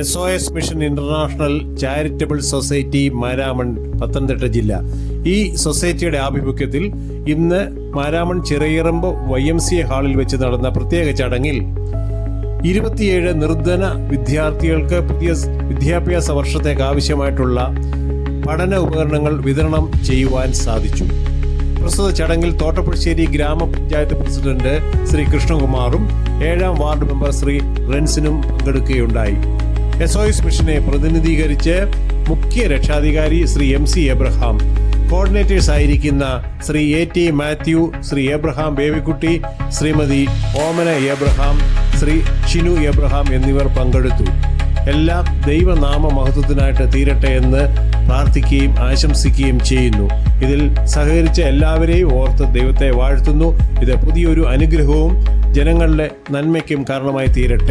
SOS mission international charitable society Maramon Pathanamthitta ജില്ല. ഈ സൊസൈറ്റിയുടെ ആഭിമുഖ്യത്തിൽ ഇന്ന് മാരാമൺ ചിറയിറമ്പ് YMCA ഹാളിൽ വെച്ച് നടന്ന പ്രത്യേക ചടങ്ങിൽ 27 നിർധന വിദ്യാർത്ഥികൾക്ക് പുതിയ വിദ്യാഭ്യാസ വർഷത്തേക്ക് ആവശ്യമായിട്ടുള്ള പഠന ഉപകരണങ്ങൾ വിതരണം ചെയ്യുവാൻ സാധിച്ചു. പ്രസ്തുത ചടങ്ങിൽ തോട്ടപ്പുഴശ്ശേരി ഗ്രാമപഞ്ചായത്ത് പ്രസിഡന്റ് ശ്രീ കൃഷ്ണകുമാറും 7ാം വാർഡ് മെമ്പർ ശ്രീ റെൻസിനും പങ്കെടുക്കുകയുണ്ടായി. SOS മിഷനെ പ്രതിനിധീകരിച്ച് മുഖ്യ രക്ഷാധികാരി ശ്രീ MC എബ്രഹാം, കോർഡിനേറ്റേഴ്സ് ആയിരിക്കുന്ന Shri AT Mathew, Shri Abraham Babykutty, Shrimati Omana Abraham, Shri Shinu Abraham എന്നിവർ പങ്കെടുത്തു. എല്ലാം ദൈവനാമ മഹത്വത്തിനായിട്ട് തീരട്ടെ എന്ന് പ്രാർത്ഥിക്കുകയും ആശംസിക്കുകയും ചെയ്യുന്നു. ഇതിൽ സഹകരിച്ച എല്ലാവരെയും ഓർത്ത് ദൈവത്തെ വാഴ്ത്തുന്നു. ഇത് പുതിയൊരു അനുഗ്രഹവും ജനങ്ങളുടെ നന്മയ്ക്കും കാരണമായി തീരട്ടെ.